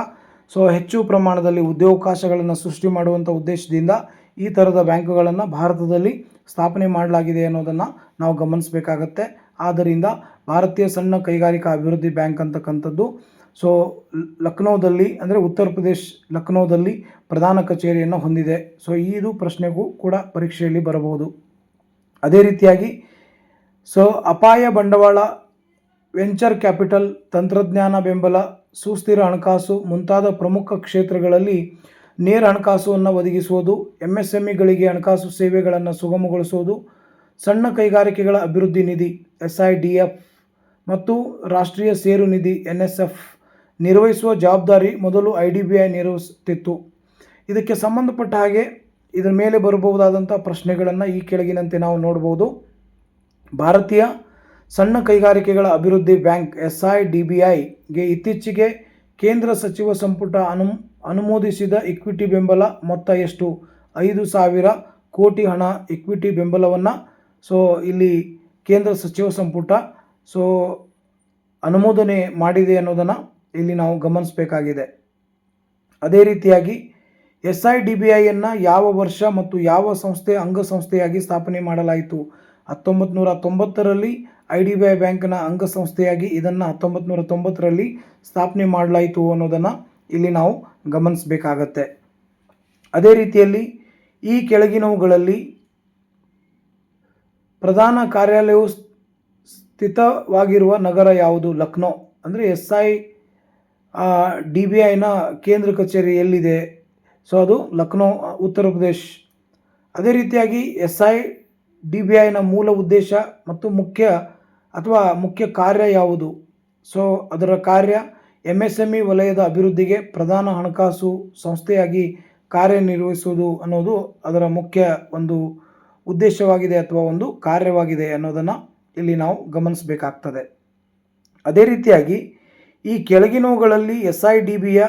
[SPEAKER 1] ಹೆಚ್ಚು ಪ್ರಮಾಣದಲ್ಲಿ ಉದ್ಯೋಗಾವಕಾಶಗಳನ್ನು ಸೃಷ್ಟಿ ಮಾಡುವಂಥ ಉದ್ದೇಶದಿಂದ ಈ ಥರದ ಬ್ಯಾಂಕುಗಳನ್ನು ಭಾರತದಲ್ಲಿ ಸ್ಥಾಪನೆ ಮಾಡಲಾಗಿದೆ ಅನ್ನೋದನ್ನು ನಾವು ಗಮನಿಸಬೇಕಾಗತ್ತೆ. ಆದ್ದರಿಂದ ಭಾರತೀಯ ಸಣ್ಣ ಕೈಗಾರಿಕಾ ಅಭಿವೃದ್ಧಿ ಬ್ಯಾಂಕ್ ಅಂತಕ್ಕಂಥದ್ದು ಲಕ್ನೋದಲ್ಲಿ ಅಂದರೆ ಉತ್ತರ ಪ್ರದೇಶ್ ಲಕ್ನೋದಲ್ಲಿ ಪ್ರಧಾನ ಕಚೇರಿಯನ್ನು ಹೊಂದಿದೆ. ಇದು ಪ್ರಶ್ನೆಗೂ ಕೂಡ ಪರೀಕ್ಷೆಯಲ್ಲಿ ಬರಬಹುದು. ಅದೇ ರೀತಿಯಾಗಿ ಅಪಾಯ ಬಂಡವಾಳ, ವೆಂಚರ್ ಕ್ಯಾಪಿಟಲ್, ತಂತ್ರಜ್ಞಾನ ಬೆಂಬಲ, ಸುಸ್ಥಿರ ಹಣಕಾಸು ಮುಂತಾದ ಪ್ರಮುಖ ಕ್ಷೇತ್ರಗಳಲ್ಲಿ ನೇರ ಹಣಕಾಸನ್ನು ಒದಗಿಸುವುದು, MSMEಗಳಿಗೆ ಹಣಕಾಸು ಸೇವೆಗಳನ್ನು ಸುಗಮಗೊಳಿಸುವುದು, ಸಣ್ಣ ಕೈಗಾರಿಕೆಗಳ ಅಭಿವೃದ್ಧಿ ನಿಧಿ SIDF ಮತ್ತು ರಾಷ್ಟ್ರೀಯ ಷೇರು ನಿಧಿ NSF ನಿರ್ವಹಿಸುವ ಜವಾಬ್ದಾರಿ ಮೊದಲು IDBI ನಿರ್ವಹಿಸುತ್ತಿತ್ತು. ಇದಕ್ಕೆ ಸಂಬಂಧಪಟ್ಟ ಹಾಗೆ ಇದರ ಮೇಲೆ ಬರಬಹುದಾದಂಥ ಪ್ರಶ್ನೆಗಳನ್ನು ಈ ಕೆಳಗಿನಂತೆ ನಾವು ನೋಡ್ಬೋದು. ಭಾರತೀಯ ಸಣ್ಣ ಕೈಗಾರಿಕೆಗಳ ಅಭಿವೃದ್ಧಿ ಬ್ಯಾಂಕ್ SIDBIಗೆ ಇತ್ತೀಚೆಗೆ ಕೇಂದ್ರ ಸಚಿವ ಸಂಪುಟ ಅನುಮೋದಿಸಿದ ಇಕ್ವಿಟಿ ಬೆಂಬಲ ಮೊತ್ತ ಎಷ್ಟು? 5,000 ಕೋಟಿ ಹಣ ಇಕ್ವಿಟಿ ಬೆಂಬಲವನ್ನು ಇಲ್ಲಿ ಕೇಂದ್ರ ಸಚಿವ ಸಂಪುಟ ಅನುಮೋದನೆ ಮಾಡಿದೆ ಅನ್ನೋದನ್ನು ಇಲ್ಲಿ ನಾವು ಗಮನಿಸಬೇಕಾಗಿದೆ. ಅದೇ ರೀತಿಯಾಗಿ SIDBIಯನ್ನು ಯಾವ ವರ್ಷ ಮತ್ತು ಯಾವ ಸಂಸ್ಥೆ ಅಂಗಸಂಸ್ಥೆಯಾಗಿ ಸ್ಥಾಪನೆ ಮಾಡಲಾಯಿತು? 1990ರಲ್ಲಿ IDBI ಬ್ಯಾಂಕ್ನ ಅಂಗಸಂಸ್ಥೆಯಾಗಿ ಇದನ್ನು 1990ರಲ್ಲಿ ಸ್ಥಾಪನೆ ಮಾಡಲಾಯಿತು ಅನ್ನೋದನ್ನು ಇಲ್ಲಿ ನಾವು ಗಮನಿಸಬೇಕಾಗತ್ತೆ. ಅದೇ ರೀತಿಯಲ್ಲಿ ಈ ಕೆಳಗಿನವುಗಳಲ್ಲಿ ಪ್ರಧಾನ ಕಾರ್ಯಾಲಯವು ಸ್ಥಿತವಾಗಿರುವ ನಗರ ಯಾವುದು? ಲಕ್ನೋ. ಅಂದರೆ SIDBIನ ಕೇಂದ್ರ ಕಚೇರಿ ಎಲ್ಲಿದೆ? ಅದು ಲಕ್ನೋ, ಉತ್ತರ ಪ್ರದೇಶ್. ಅದೇ ರೀತಿಯಾಗಿ SIDBIನ ಮೂಲ ಉದ್ದೇಶ ಮತ್ತು ಮುಖ್ಯ ಕಾರ್ಯ ಯಾವುದು? ಅದರ ಕಾರ್ಯ MSME ವಲಯದ ಅಭಿವೃದ್ಧಿಗೆ ಪ್ರಧಾನ ಹಣಕಾಸು ಸಂಸ್ಥೆಯಾಗಿ ಕಾರ್ಯನಿರ್ವಹಿಸುವುದು ಅನ್ನೋದು ಅದರ ಮುಖ್ಯ ಒಂದು ಉದ್ದೇಶವಾಗಿದೆ ಅಥವಾ ಒಂದು ಕಾರ್ಯವಾಗಿದೆ ಅನ್ನೋದನ್ನು ಇಲ್ಲಿ ನಾವು ಗಮನಿಸಬೇಕಾಗ್ತದೆ. ಅದೇ ರೀತಿಯಾಗಿ ಈ ಕೆಳಗಿನವುಗಳಲ್ಲಿ SIDBIಯ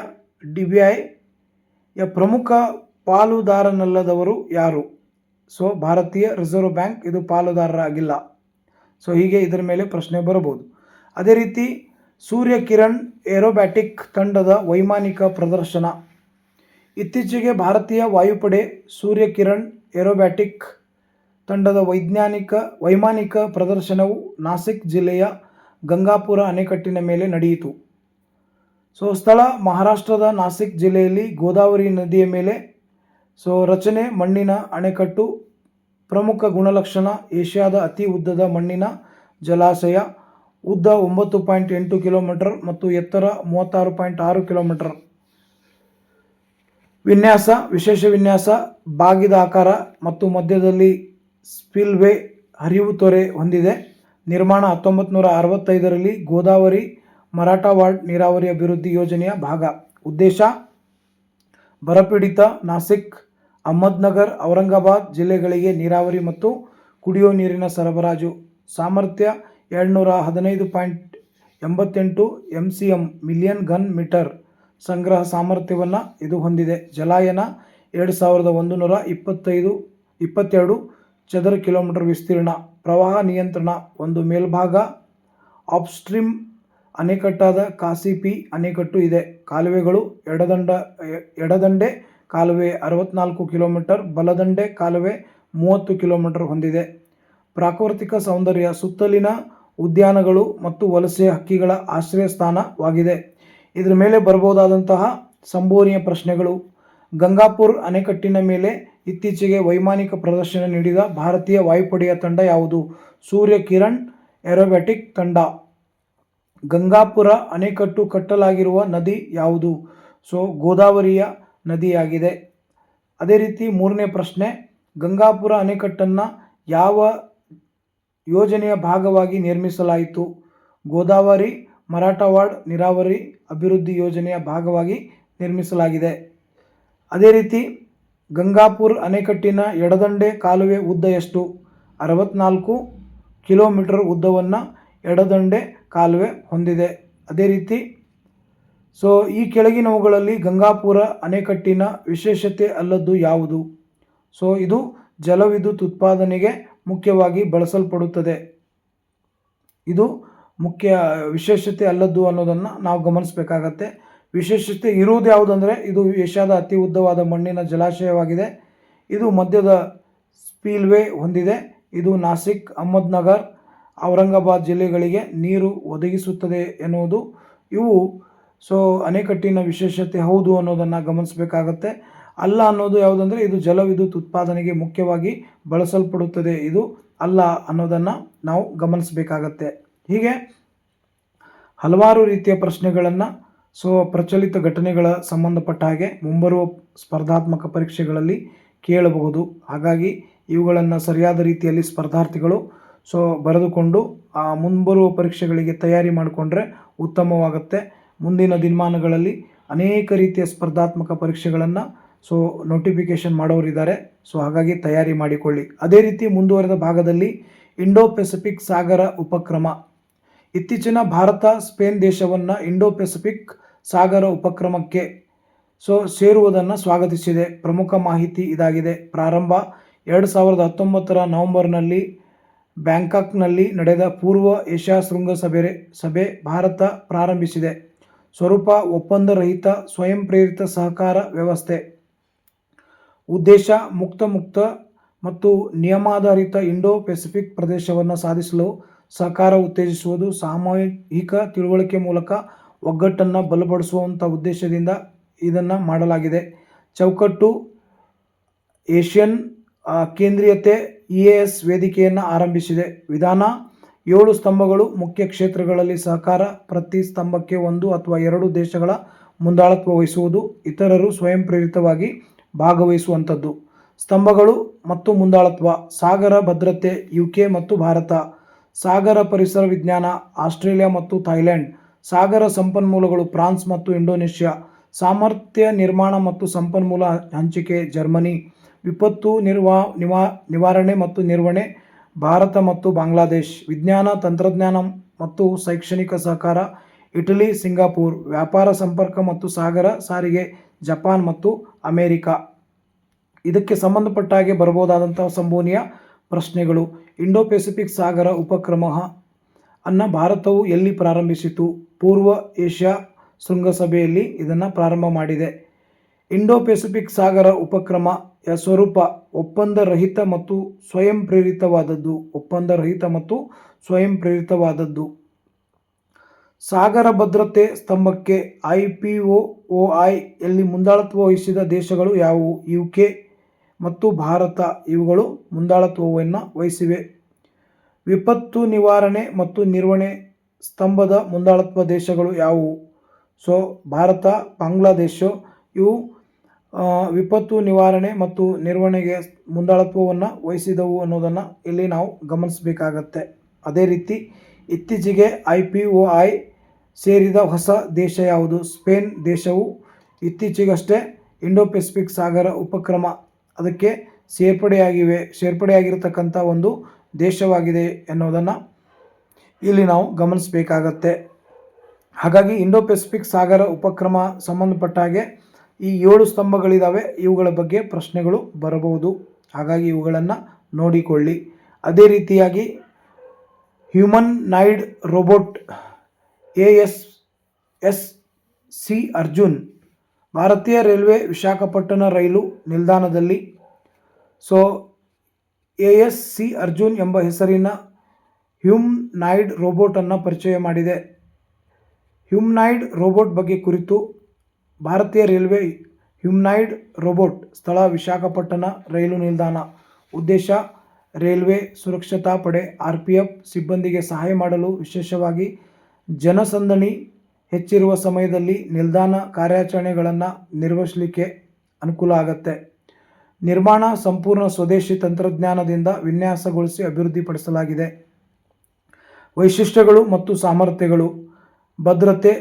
[SPEAKER 1] ಪ್ರಮುಖ ಪಾಲುದಾರನಲ್ಲದವರು ಯಾರು? ಭಾರತೀಯ ರಿಸರ್ವ್ ಬ್ಯಾಂಕ್ ಇದು ಪಾಲುದಾರರಾಗಿಲ್ಲ. ಹೀಗೆ ಇದರ ಮೇಲೆ ಪ್ರಶ್ನೆ ಬರಬಹುದು. ಅದೇ ರೀತಿ ಸೂರ್ಯ ಕಿರಣ್ ಏರೋಬ್ಯಾಟಿಕ್ ತಂಡದ ವೈಮಾನಿಕ ಪ್ರದರ್ಶನ. ಇತ್ತೀಚೆಗೆ ಭಾರತೀಯ ವಾಯುಪಡೆ ಸೂರ್ಯ ಕಿರಣ್ ಏರೋಬ್ಯಾಟಿಕ್ ತಂಡದ ವೈಮಾನಿಕ ಪ್ರದರ್ಶನವು ನಾಸಿಕ್ ಜಿಲ್ಲೆಯ ಗಂಗಾಪುರ ಅಣೆಕಟ್ಟಿನ ಮೇಲೆ ನಡೆಯಿತು. ಸ್ಥಳ ಮಹಾರಾಷ್ಟ್ರದ ನಾಸಿಕ್ ಜಿಲ್ಲೆಯಲ್ಲಿ ಗೋದಾವರಿ ನದಿಯ ಮೇಲೆ. ರಚನೆ ಮಣ್ಣಿನ ಅಣೆಕಟ್ಟು. ಪ್ರಮುಖ ಗುಣಲಕ್ಷಣ ಏಷ್ಯಾದ ಅತಿ ಉದ್ದದ ಮಣ್ಣಿನ ಜಲಾಶಯ. ಉದ್ದ 9.8 ಕಿಲೋಮೀಟರ್ ಮತ್ತು ಎತ್ತರ 36.6 ಕಿಲೋಮೀಟರ್. ವಿಶೇಷ ವಿನ್ಯಾಸ, ಬಾಗಿದ ಆಕಾರ ಮತ್ತು ಮಧ್ಯದಲ್ಲಿ ಸ್ಪಿಲ್ವೇ ಹರಿವು ತೊರೆ ಹೊಂದಿದೆ. ನಿರ್ಮಾಣ 1965ರಲ್ಲಿ ಗೋದಾವರಿ ಮರಾಠವಾಡ ನೀರಾವರಿ ಅಭಿವೃದ್ಧಿ ಯೋಜನೆಯ ಭಾಗ. ಉದ್ದೇಶ ಬರಪೀಡಿತ ನಾಸಿಕ್, ಅಹಮದ್ನಗರ್, ಔರಂಗಾಬಾದ್ ಜಿಲ್ಲೆಗಳಿಗೆ ನೀರಾವರಿ ಮತ್ತು ಕುಡಿಯುವ ನೀರಿನ ಸರಬರಾಜು. ಸಾಮರ್ಥ್ಯ 215.88 MCM ಮಿಲಿಯನ್ ಘನ್ ಮೀಟರ್ ಸಂಗ್ರಹ ಸಾಮರ್ಥ್ಯವನ್ನು ಇದು ಹೊಂದಿದೆ. ಜಲಾಯನ 2122 ಚದರ ಕಿಲೋಮೀಟರ್ ವಿಸ್ತೀರ್ಣ. ಪ್ರವಾಹ ನಿಯಂತ್ರಣ. ಒಂದು ಮೇಲ್ಭಾಗ ಅಪ್ಸ್ಟ್ರೀಮ್ ಅಣೆಕಟ್ಟಾದ ಕಾಸಿಪಿ ಅಣೆಕಟ್ಟು ಇದೆ. ಕಾಲುವೆಗಳು ಎಡದಂಡೆ ಕಾಲುವೆ 64 ಕಿಲೋಮೀಟರ್, ಬಲದಂಡೆ ಕಾಲುವೆ 30 ಕಿಲೋಮೀಟರ್ ಹೊಂದಿದೆ. ಪ್ರಾಕೃತಿಕ ಸೌಂದರ್ಯ. ಸುತ್ತಲಿನ ಉದ್ಯಾನಗಳು ಮತ್ತು ವಲಸೆ ಹಕ್ಕಿಗಳ ಆಶ್ರಯ ಸ್ಥಾನವಾಗಿದೆ. ಇದರ ಮೇಲೆ ಬರಬಹುದಾದಂತಹ ಸಂಬೋಧನೆಯ ಪ್ರಶ್ನೆಗಳು. ಗಂಗಾಪುರ್ ಅಣೆಕಟ್ಟಿನ ಮೇಲೆ ಇತ್ತೀಚೆಗೆ ವೈಮಾನಿಕ ಪ್ರದರ್ಶನ ನೀಡಿದ ಭಾರತೀಯ ವಾಯುಪಡೆಯ ತಂಡ ಯಾವುದು? ಸೂರ್ಯ ಕಿರಣ್ ಏರೋಬ್ಯಾಟಿಕ್ ತಂಡ. ಗಂಗಾಪುರ ಅಣೆಕಟ್ಟು ಕಟ್ಟಲಾಗಿರುವ ನದಿ ಯಾವುದು? ಗೋದಾವರಿಯ ನದಿಯಾಗಿದೆ. ಅದೇ ರೀತಿ ಮೂರನೇ ಪ್ರಶ್ನೆ, ಗಂಗಾಪುರ ಅಣೆಕಟ್ಟನ್ನು ಯಾವ ಯೋಜನೆಯ ಭಾಗವಾಗಿ ನಿರ್ಮಿಸಲಾಯಿತು? ಗೋದಾವರಿ ಮರಾಠವಾಡ ನೀರಾವರಿ ಅಭಿವೃದ್ಧಿ ಯೋಜನೆಯ ಭಾಗವಾಗಿ ನಿರ್ಮಿಸಲಾಗಿದೆ. ಅದೇ ರೀತಿ ಗಂಗಾಪುರ್ ಅಣೆಕಟ್ಟಿನ ಎಡದಂಡೆ ಕಾಲುವೆ ಉದ್ದ ಎಷ್ಟು? 64 ಕಿಲೋಮೀಟರ್ ಉದ್ದವನ್ನು ಎಡದಂಡೆ ಕಾಲುವೆ ಹೊಂದಿದೆ. ಅದೇ ರೀತಿ ಈ ಕೆಳಗಿನವುಗಳಲ್ಲಿ ಗಂಗಾಪುರ ಅಣೆಕಟ್ಟಿನ ವಿಶೇಷತೆ ಅಲ್ಲದ್ದು ಯಾವುದು? ಇದು ಜಲವಿದ್ಯುತ್ ಉತ್ಪಾದನೆಗೆ ಮುಖ್ಯವಾಗಿ ಬಳಸಲ್ಪಡುತ್ತದೆ. ಇದು ಮುಖ್ಯ ವಿಶೇಷತೆ ಅಲ್ಲದ್ದು ಅನ್ನೋದನ್ನು ನಾವು ಗಮನಿಸಬೇಕಾಗತ್ತೆ. ವಿಶೇಷತೆ ಇರುವುದು ಯಾವುದಂದರೆ ಇದು ಏಷ್ಯಾದ ಅತಿ ಉದ್ದವಾದ ಮಣ್ಣಿನ ಜಲಾಶಯವಾಗಿದೆ. ಇದು ಮಧ್ಯದ ಸ್ಪಿಲ್ವೇ ಹೊಂದಿದೆ. ಇದು ನಾಸಿಕ್, ಅಹಮದ್ನಗರ್, ಔರಂಗಾಬಾದ್ ಜಿಲ್ಲೆಗಳಿಗೆ ನೀರು ಒದಗಿಸುತ್ತದೆ ಎನ್ನುವುದು ಇವು ಅಣೆಕಟ್ಟಿನ ವಿಶೇಷತೆ ಹೌದು ಅನ್ನೋದನ್ನು ಗಮನಿಸಬೇಕಾಗತ್ತೆ. ಅಲ್ಲ ಅನ್ನೋದು ಯಾವುದಂದರೆ ಇದು ಜಲವಿದ್ಯುತ್ ಉತ್ಪಾದನೆಗೆ ಮುಖ್ಯವಾಗಿ ಬಳಸಲ್ಪಡುತ್ತದೆ, ಇದು ಅಲ್ಲ ಅನ್ನೋದನ್ನು ನಾವು ಗಮನಿಸಬೇಕಾಗತ್ತೆ. ಹೀಗೆ ಹಲವಾರು ರೀತಿಯ ಪ್ರಶ್ನೆಗಳನ್ನು ಪ್ರಚಲಿತ ಘಟನೆಗಳ ಸಂಬಂಧಪಟ್ಟ ಹಾಗೆ ಮುಂಬರುವ ಸ್ಪರ್ಧಾತ್ಮಕ ಪರೀಕ್ಷೆಗಳಲ್ಲಿ ಕೇಳಬಹುದು. ಹಾಗಾಗಿ ಇವುಗಳನ್ನು ಸರಿಯಾದ ರೀತಿಯಲ್ಲಿ ಸ್ಪರ್ಧಾರ್ಥಿಗಳು ಸೊ ಬರೆದುಕೊಂಡು ಮುಂಬರುವ ಪರೀಕ್ಷೆಗಳಿಗೆ ತಯಾರಿ ಮಾಡಿಕೊಂಡ್ರೆ ಉತ್ತಮವಾಗುತ್ತೆ. ಮುಂದಿನ ದಿನಮಾನಗಳಲ್ಲಿ ಅನೇಕ ರೀತಿಯ ಸ್ಪರ್ಧಾತ್ಮಕ ಪರೀಕ್ಷೆಗಳನ್ನು ನೋಟಿಫಿಕೇಷನ್ ಮಾಡೋರಿದ್ದಾರೆ. ಸೊ ಹಾಗಾಗಿ ತಯಾರಿ ಮಾಡಿಕೊಳ್ಳಿ. ಅದೇ ರೀತಿ ಮುಂದುವರೆದ ಭಾಗದಲ್ಲಿ ಇಂಡೋ ಪೆಸಿಫಿಕ್ ಸಾಗರ ಉಪಕ್ರಮ. ಇತ್ತೀಚಿನ ಭಾರತ ಸ್ಪೇನ್ ದೇಶವನ್ನು ಇಂಡೋ ಪೆಸಿಫಿಕ್ ಸಾಗರ ಉಪಕ್ರಮಕ್ಕೆ ಸೇರುವುದನ್ನು ಸ್ವಾಗತಿಸಿದೆ. ಪ್ರಮುಖ ಮಾಹಿತಿ ಇದಾಗಿದೆ. ಪ್ರಾರಂಭ 2019 ನವೆಂಬರ್ನಲ್ಲಿ ಬ್ಯಾಂಕಾಕ್ನಲ್ಲಿ ನಡೆದ ಪೂರ್ವ ಏಷ್ಯಾ ಶೃಂಗಸಭೆ ಭಾರತ ಪ್ರಾರಂಭಿಸಿದೆ. ಸ್ವರೂಪ ಒಪ್ಪಂದ ರಹಿತ ಸ್ವಯಂ ಪ್ರೇರಿತ ಸಹಕಾರ ವ್ಯವಸ್ಥೆ. ಉದ್ದೇಶ ಮುಕ್ತ ಮತ್ತು ನಿಯಮಾಧಾರಿತ ಇಂಡೋ ಪೆಸಿಫಿಕ್ ಪ್ರದೇಶವನ್ನು ಸಾಧಿಸಲು ಸಹಕಾರ ಉತ್ತೇಜಿಸುವುದು. ಸಾಮೂಹಿಕ ತಿಳುವಳಿಕೆ ಮೂಲಕ ಒಗ್ಗಟ್ಟನ್ನು ಬಲಪಡಿಸುವಂಥ ಉದ್ದೇಶದಿಂದ ಇದನ್ನು ಮಾಡಲಾಗಿದೆ. ಚೌಕಟ್ಟು ಏಷ್ಯನ್ ಕೇಂದ್ರೀಯತೆ EAS ವೇದಿಕೆಯನ್ನು ಆರಂಭಿಸಿದೆ. ವಿಧಾನ 7 ಸ್ತಂಭಗಳು. ಮುಖ್ಯ ಕ್ಷೇತ್ರಗಳಲ್ಲಿ ಸಹಕಾರ. ಪ್ರತಿ ಸ್ತಂಭಕ್ಕೆ 1 ಅಥವಾ 2 ದೇಶಗಳ ಮುಂದಾಳತ್ವ ವಹಿಸುವುದು. ಇತರರು ಸ್ವಯಂ ಪ್ರೇರಿತವಾಗಿ ಭಾಗವಹಿಸುವಂಥದ್ದು. ಸ್ತಂಭಗಳು ಮತ್ತು ಮುಂದಾಳತ್ವ. ಸಾಗರ ಭದ್ರತೆ UK ಮತ್ತು ಭಾರತ. ಸಾಗರ ಪರಿಸರ ವಿಜ್ಞಾನ ಆಸ್ಟ್ರೇಲಿಯಾ ಮತ್ತು ಥೈಲ್ಯಾಂಡ್. ಸಾಗರ ಸಂಪನ್ಮೂಲಗಳು ಫ್ರಾನ್ಸ್ ಮತ್ತು ಇಂಡೋನೇಷ್ಯಾ. ಸಾಮರ್ಥ್ಯ ನಿರ್ಮಾಣ ಮತ್ತು ಸಂಪನ್ಮೂಲ ಹಂಚಿಕೆ ಜರ್ಮನಿ. ವಿಪತ್ತು ನಿವಾರಣೆ ಮತ್ತು ನಿರ್ವಹಣೆ ಭಾರತ ಮತ್ತು ಬಾಂಗ್ಲಾದೇಶ್. ವಿಜ್ಞಾನ ತಂತ್ರಜ್ಞಾನ ಮತ್ತು ಶೈಕ್ಷಣಿಕ ಸಹಕಾರ ಇಟಲಿ ಸಿಂಗಾಪುರ್. ವ್ಯಾಪಾರ ಸಂಪರ್ಕ ಮತ್ತು ಸಾಗರ ಸಾರಿಗೆ ಜಪಾನ್ ಮತ್ತು ಅಮೇರಿಕಾ. ಇದಕ್ಕೆ ಸಂಬಂಧಪಟ್ಟ ಹಾಗೆ ಬರಬಹುದಾದಂತಹ ಸಂಭವನೀಯ ಪ್ರಶ್ನೆಗಳು. ಇಂಡೋ ಪೆಸಿಫಿಕ್ ಸಾಗರ ಉಪಕ್ರಮ ಅನ್ನು ಭಾರತವು ಎಲ್ಲಿ ಪ್ರಾರಂಭಿಸಿತು? ಪೂರ್ವ ಏಷ್ಯಾ ಶೃಂಗಸಭೆಯಲ್ಲಿ ಇದನ್ನು ಪ್ರಾರಂಭ ಮಾಡಿದೆ. ಇಂಡೋ ಪೆಸಿಫಿಕ್ ಸಾಗರ ಉಪಕ್ರಮಯ ಸ್ವರೂಪ ಒಪ್ಪಂದ ರಹಿತ ಮತ್ತು ಸ್ವಯಂ ಪ್ರೇರಿತವಾದದ್ದು. ಸಾಗರ ಭದ್ರತೆ ಸ್ತಂಭಕ್ಕೆ IPOI ಯಲ್ಲಿ ಮುಂದಾಳತ್ವ ವಹಿಸಿದ ದೇಶಗಳು ಯಾವುವು? UK ಮತ್ತು ಭಾರತ ಇವುಗಳು ಮುಂದಾಳತ್ವವನ್ನು ವಹಿಸಿವೆ. ವಿಪತ್ತು ನಿವಾರಣೆ ಮತ್ತು ನಿರ್ವಹಣೆ ಸ್ತಂಭದ ಮುಂದಾಳತ್ವ ದೇಶಗಳು ಯಾವುವು? ಭಾರತ, ಬಾಂಗ್ಲಾದೇಶ ಇವು ವಿಪತ್ತು ನಿವಾರಣೆ ಮತ್ತು ನಿರ್ವಹಣೆಗೆ ಮುಂದಾಳತ್ವವನ್ನು ವಹಿಸಿದವು ಅನ್ನೋದನ್ನು ಇಲ್ಲಿ ನಾವು ಗಮನಿಸಬೇಕಾಗತ್ತೆ. ಅದೇ ರೀತಿ ಇತ್ತೀಚೆಗೆ IPOI ಸೇರಿದ ಹೊಸ ದೇಶ ಯಾವುದು? ಸ್ಪೇನ್ ದೇಶವು ಇತ್ತೀಚೆಗಷ್ಟೇ ಇಂಡೋ ಪೆಸಿಫಿಕ್ ಸಾಗರ ಉಪಕ್ರಮ ಅದಕ್ಕೆ ಸೇರ್ಪಡೆಯಾಗಿರತಕ್ಕಂಥ ಒಂದು ದೇಶವಾಗಿದೆ ಎನ್ನುವುದನ್ನು ಇಲ್ಲಿ ನಾವು ಗಮನಿಸಬೇಕಾಗತ್ತೆ. ಹಾಗಾಗಿ ಇಂಡೋ ಪೆಸಿಫಿಕ್ ಸಾಗರ ಉಪಕ್ರಮ ಸಂಬಂಧಪಟ್ಟ ಹಾಗೆ ಈ 7 ಸ್ತಂಭಗಳಿದ್ದಾವೆ. ಇವುಗಳ ಬಗ್ಗೆ ಪ್ರಶ್ನೆಗಳು ಬರಬಹುದು. ಹಾಗಾಗಿ ಇವುಗಳನ್ನು ನೋಡಿಕೊಳ್ಳಿ. ಅದೇ ರೀತಿಯಾಗಿ ಹ್ಯೂಮನಾಯ್ಡ್ ರೋಬೋಟ್ ASC ಅರ್ಜುನ್ ಭಾರತೀಯ ರೈಲ್ವೆ ವಿಶಾಖಪಟ್ಟಣ ರೈಲು ನಿಲ್ದಾಣದಲ್ಲಿ ASC ಅರ್ಜುನ್ ಎಂಬ ಹೆಸರಿನ ಹ್ಯೂಮನಾಯ್ಡ್ ರೋಬೋಟನ್ನು ಪರಿಚಯ ಮಾಡಿದೆ. ಹ್ಯೂಮನಾಯ್ಡ್ ರೋಬೋಟ್ ಬಗ್ಗೆ ಕುರಿತು ಭಾರತೀಯ ರೈಲ್ವೆ ಹ್ಯೂಮನಾಯ್ಡ್ ರೋಬೋಟ್ ಸ್ಥಳ ವಿಶಾಖಪಟ್ಟಣ ರೈಲು ನಿಲ್ದಾಣ. ಉದ್ದೇಶ ರೈಲ್ವೆ ಸುರಕ್ಷತಾ ಪಡೆ RPF ಸಿಬ್ಬಂದಿಗೆ ಸಹಾಯ ಮಾಡಲು, ವಿಶೇಷವಾಗಿ ಜನಸಂದಣಿ ಹೆಚ್ಚಿರುವ ಸಮಯದಲ್ಲಿ ನಿಲ್ದಾಣ ಕಾರ್ಯಾಚರಣೆಗಳನ್ನು ನಿರ್ವಹಿಸಲಿಕ್ಕೆ ಅನುಕೂಲ ಆಗುತ್ತೆ. ನಿರ್ಮಾಣ ಸಂಪೂರ್ಣ ಸ್ವದೇಶಿ ತಂತ್ರಜ್ಞಾನದಿಂದ ವಿನ್ಯಾಸಗೊಳಿಸಿ ಅಭಿವೃದ್ಧಿಪಡಿಸಲಾಗಿದೆ. ವೈಶಿಷ್ಟ್ಯಗಳು ಮತ್ತು ಸಾಮರ್ಥ್ಯಗಳು. ಭದ್ರತೆ,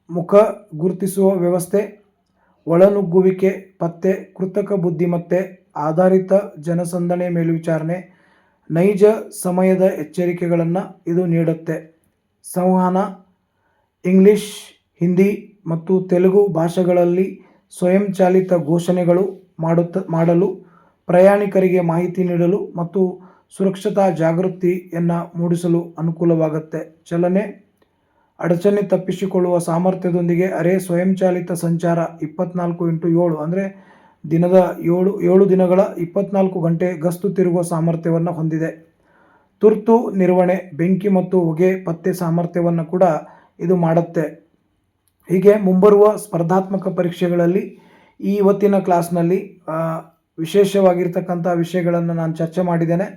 [SPEAKER 1] ಮುಖ ಗುರುತಿಸುವ ವ್ಯವಸ್ಥೆ, ಒಳನುಗ್ಗುವಿಕೆ ಪತ್ತೆ, ಕೃತಕ ಬುದ್ಧಿಮತ್ತೆ ಆಧಾರಿತ ಜನಸಂದಣಿ ಮೇಲ್ವಿಚಾರಣೆ, ನೈಜ ಸಮಯದ ಎಚ್ಚರಿಕೆಗಳನ್ನು ಇದು ನೀಡುತ್ತೆ. ಸಂವಹನ ಇಂಗ್ಲಿಷ್, ಹಿಂದಿ ಮತ್ತು ತೆಲುಗು ಭಾಷೆಗಳಲ್ಲಿ ಸ್ವಯಂಚಾಲಿತ ಘೋಷಣೆಗಳು ಮಾಡಲು, ಪ್ರಯಾಣಿಕರಿಗೆ ಮಾಹಿತಿ ನೀಡಲು ಮತ್ತು ಸುರಕ್ಷತಾ ಜಾಗೃತಿಯನ್ನು ಮೂಡಿಸಲು ಅನುಕೂಲವಾಗುತ್ತೆ. ಚಲನೆ ಅಡಚಣೆ ತಪ್ಪಿಸಿಕೊಳ್ಳುವ ಸಾಮರ್ಥ್ಯದೊಂದಿಗೆ ಅರೆ ಸ್ವಯಂಚಾಲಿತ ಸಂಚಾರ 24x7 ಅಂದರೆ ದಿನದ 7 ದಿನಗಳ 24 ಗಂಟೆ ಗಸ್ತು ತಿರುಗುವ ಸಾಮರ್ಥ್ಯವನ್ನು ಹೊಂದಿದೆ. ತುರ್ತು ನಿರ್ವಹಣೆ, ಬೆಂಕಿ ಮತ್ತು ಹೊಗೆ ಪತ್ತೆ ಸಾಮರ್ಥ್ಯವನ್ನು ಕೂಡ ಇದು ಮಾಡುತ್ತೆ. ಹೀಗೆ ಮುಂಬರುವ ಸ್ಪರ್ಧಾತ್ಮಕ ಪರೀಕ್ಷೆಗಳಲ್ಲಿ ಇವತ್ತಿನ ಕ್ಲಾಸ್ನಲ್ಲಿ ವಿಶೇಷವಾಗಿರ್ತಕ್ಕಂಥ ವಿಷಯಗಳನ್ನು ನಾನು ಚರ್ಚೆ ಮಾಡಿದ್ದೇನೆ.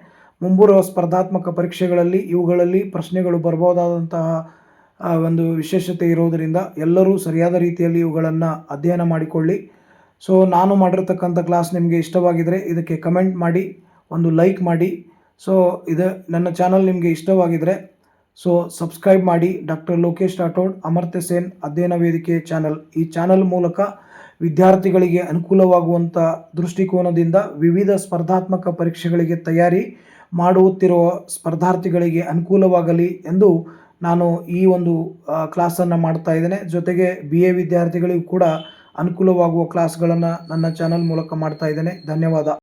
[SPEAKER 1] ಮುಂಬರುವ ಸ್ಪರ್ಧಾತ್ಮಕ ಪರೀಕ್ಷೆಗಳಲ್ಲಿ ಇವುಗಳಲ್ಲಿ ಪ್ರಶ್ನೆಗಳು ಬರಬಹುದಾದಂತಹ ಒಂದು ವಿಶೇಷತೆ ಇರೋದರಿಂದ ಎಲ್ಲರೂ ಸರಿಯಾದ ರೀತಿಯಲ್ಲಿ ಇವುಗಳನ್ನು ಅಧ್ಯಯನ ಮಾಡಿಕೊಳ್ಳಿ. ನಾನು ಮಾಡಿರ್ತಕ್ಕಂಥ ಕ್ಲಾಸ್ ನಿಮಗೆ ಇಷ್ಟವಾಗಿದ್ದರೆ ಇದಕ್ಕೆ ಕಮೆಂಟ್ ಮಾಡಿ, ಒಂದು ಲೈಕ್ ಮಾಡಿ. ಸೊ ಇದು ನನ್ನ ಚಾನಲ್ ನಿಮಗೆ ಇಷ್ಟವಾಗಿದ್ದರೆ ಸೊ ಸಬ್ಸ್ಕ್ರೈಬ್ ಮಾಡಿ. ಡಾಕ್ಟರ್ ಲೋಕೇಶ್ ರಾಠೋಡ್ ಅಮರ್ತ್ಯ ಸೇನ್ ಅಧ್ಯಯನ ವೇದಿಕೆ ಚಾನಲ್. ಈ ಚಾನಲ್ ಮೂಲಕ ವಿದ್ಯಾರ್ಥಿಗಳಿಗೆ ಅನುಕೂಲವಾಗುವಂಥ ದೃಷ್ಟಿಕೋನದಿಂದ ವಿವಿಧ ಸ್ಪರ್ಧಾತ್ಮಕ ಪರೀಕ್ಷೆಗಳಿಗೆ ತಯಾರಿ ಮಾಡುತ್ತಿರುವ ಸ್ಪರ್ಧಾರ್ಥಿಗಳಿಗೆ ಅನುಕೂಲವಾಗಲಿ ಎಂದು ನಾನು ಈ ಒಂದು ಕ್ಲಾಸನ್ನು ಮಾಡ್ತಾ ಇದ್ದೇನೆ. ಜೊತೆಗೆ BA ವಿದ್ಯಾರ್ಥಿಗಳಿಗೂ ಕೂಡ ಅನುಕೂಲವಾಗುವ ಕ್ಲಾಸ್ಗಳನ್ನು ನನ್ನ ಚಾನಲ್ ಮೂಲಕ ಮಾಡ್ತಾ ಇದ್ದೇನೆ. ಧನ್ಯವಾದ.